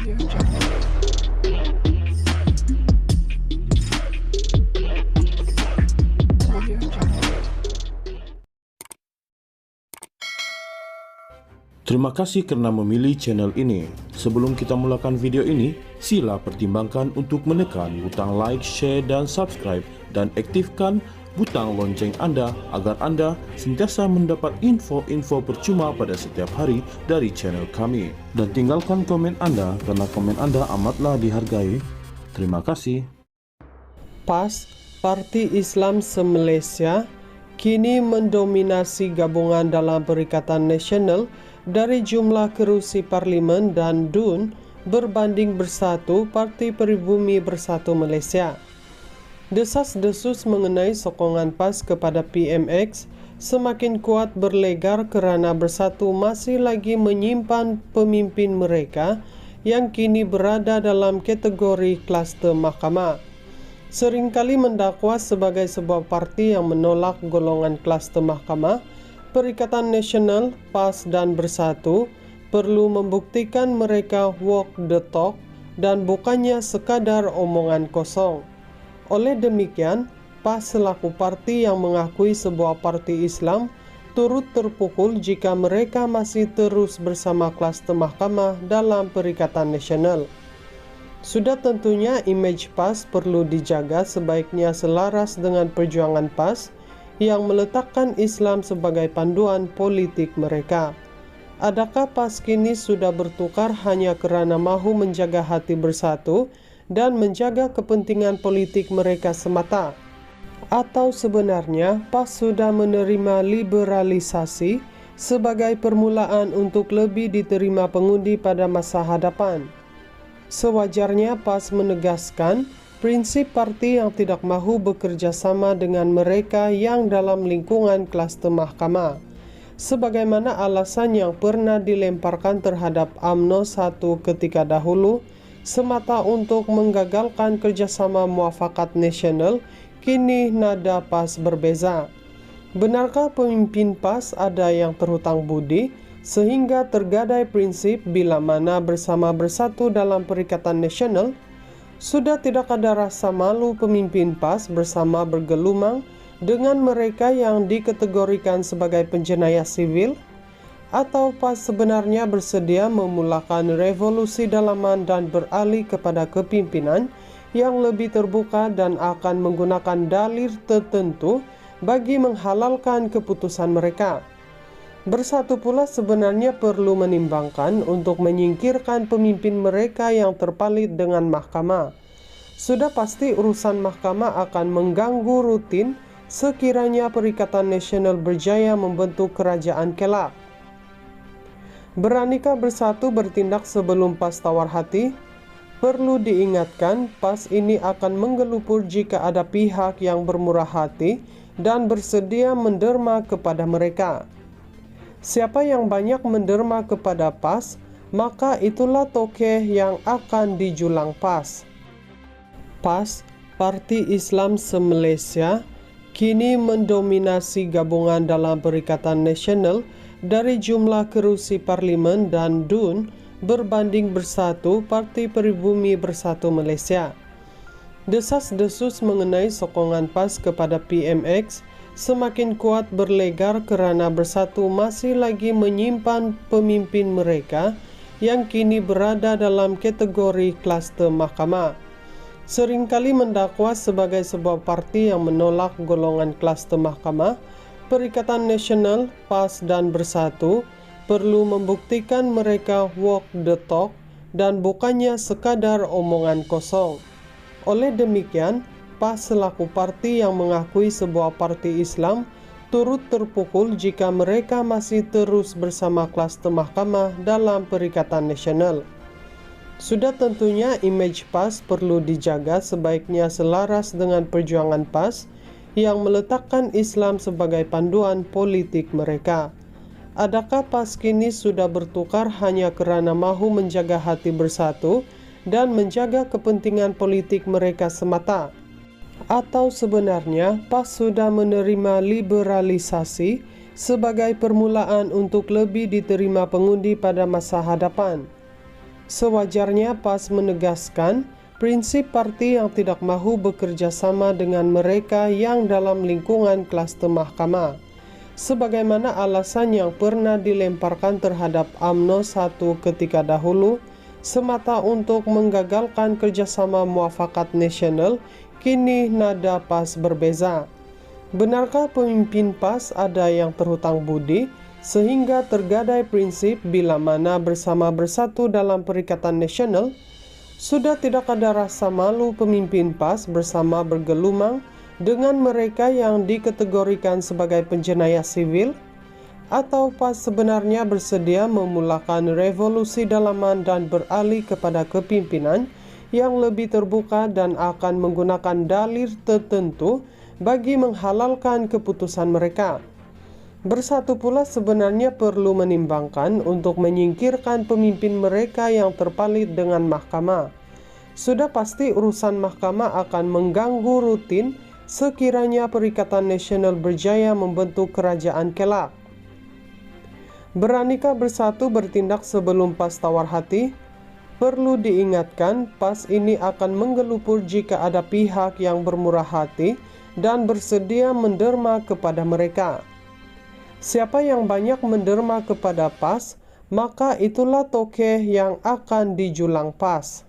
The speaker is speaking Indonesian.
Terima kasih karena memilih channel ini. Sebelum kita mulakan video ini, sila pertimbangkan untuk menekan butang like, share, dan subscribe, dan aktifkan butang lonceng Anda agar Anda sentiasa mendapat info-info percuma pada setiap hari dari channel kami. Dan tinggalkan komen Anda karena komen Anda amatlah dihargai. Terima kasih. PAS, Parti Islam se-Malaysia, kini mendominasi gabungan dalam Perikatan Nasional dari jumlah kerusi Parlimen dan DUN berbanding bersatu Parti Peribumi Bersatu Malaysia. Desas-desus mengenai sokongan PAS kepada PMX semakin kuat berlegar kerana Bersatu masih lagi menyimpan pemimpin mereka yang kini berada dalam kategori kluster mahkamah. Seringkali mendakwa sebagai sebuah parti yang menolak golongan kluster mahkamah, Perikatan Nasional, PAS dan Bersatu perlu membuktikan mereka walk the talk dan bukannya sekadar omongan kosong. Oleh demikian, PAS selaku parti yang mengakui sebuah parti Islam turut terpukul jika mereka masih terus bersama kluster mahkamah dalam Perikatan Nasional. Sudah tentunya imej PAS perlu dijaga sebaiknya selaras dengan perjuangan PAS yang meletakkan Islam sebagai panduan politik mereka. Adakah PAS kini sudah bertukar hanya kerana mahu menjaga hati Bersatu dan menjaga kepentingan politik mereka semata? Atau sebenarnya PAS sudah menerima liberalisasi sebagai permulaan untuk lebih diterima pengundi pada masa hadapan? Sewajarnya PAS menegaskan prinsip parti yang tidak mahu bekerja sama dengan mereka yang dalam lingkungan kluster mahkamah, sebagaimana alasan yang pernah dilemparkan terhadap UMNO 1 ketika dahulu, semata untuk menggagalkan kerjasama muafakat nasional. Kini nada PAS berbeza. Benarkah pemimpin PAS ada yang terhutang budi sehingga tergadai prinsip bila mana bersama Bersatu dalam Perikatan Nasional? Sudah tidak ada rasa malu pemimpin PAS bersama bergelumang dengan mereka yang dikategorikan sebagai penjenayah sivil? Atau PAS sebenarnya bersedia memulakan revolusi dalaman dan beralih kepada kepimpinan yang lebih terbuka dan akan menggunakan dalil tertentu bagi menghalalkan keputusan mereka? Bersatu pula sebenarnya perlu menimbangkan untuk menyingkirkan pemimpin mereka yang terpalit dengan mahkamah. Sudah pasti urusan mahkamah akan mengganggu rutin sekiranya Perikatan Nasional berjaya membentuk kerajaan kelak. Beranikah Bersatu bertindak sebelum PAS tawar hati? Perlu diingatkan, PAS ini akan menggelupur jika ada pihak yang bermurah hati dan bersedia menderma kepada mereka. Siapa yang banyak menderma kepada PAS, maka itulah tokoh yang akan dijulang PAS. PAS, Parti Islam se-Malaysia, kini mendominasi gabungan dalam Perikatan Nasional dari jumlah kerusi Parlimen dan DUN berbanding bersatu Parti Peribumi Bersatu Malaysia. Desas-desus mengenai sokongan PAS kepada PMX semakin kuat berlegar kerana Bersatu masih lagi menyimpan pemimpin mereka yang kini berada dalam kategori kluster mahkamah. Seringkali mendakwa sebagai sebuah parti yang menolak golongan kluster mahkamah, Perikatan Nasional, PAS dan Bersatu perlu membuktikan mereka walk the talk dan bukannya sekadar omongan kosong. Oleh demikian, PAS selaku parti yang mengakui sebuah parti Islam turut terpukul jika mereka masih terus bersama kluster mahkamah dalam Perikatan Nasional. Sudah tentunya imej PAS perlu dijaga sebaiknya selaras dengan perjuangan PAS yang meletakkan Islam sebagai panduan politik mereka. Adakah PAS kini sudah bertukar hanya kerana mahu menjaga hati Bersatu dan menjaga kepentingan politik mereka semata? Atau sebenarnya PAS sudah menerima liberalisasi sebagai permulaan untuk lebih diterima pengundi pada masa hadapan? Sewajarnya PAS menegaskan prinsip parti yang tidak mahu bekerja sama dengan mereka yang dalam lingkungan klaster mahkamah, sebagaimana alasan yang pernah dilemparkan terhadap UMNO 1 ketika dahulu, semata untuk menggagalkan kerjasama muafakat nasional. Kini nada PAS berbeza. Benarkah pemimpin PAS ada yang terhutang budi sehingga tergadai prinsip bila mana bersama bersatu dalam Perikatan Nasional? Sudah tidak ada rasa malu pemimpin PAS bersama bergelumang dengan mereka yang dikategorikan sebagai penjenayah sivil? Atau PAS sebenarnya bersedia memulakan revolusi dalaman dan beralih kepada kepimpinan yang lebih terbuka dan akan menggunakan dalil tertentu bagi menghalalkan keputusan mereka? Bersatu pula sebenarnya perlu menimbangkan untuk menyingkirkan pemimpin mereka yang terpalit dengan mahkamah. Sudah pasti urusan mahkamah akan mengganggu rutin sekiranya Perikatan Nasional berjaya membentuk kerajaan kelak. Beranikah bersatu bertindak sebelum PAS tawar hati? Perlu diingatkan, PAS ini akan menggelupur jika ada pihak yang bermurah hati dan bersedia menderma kepada mereka. Siapa yang banyak menderma kepada PAS, maka itulah tokeh yang akan dijulang PAS.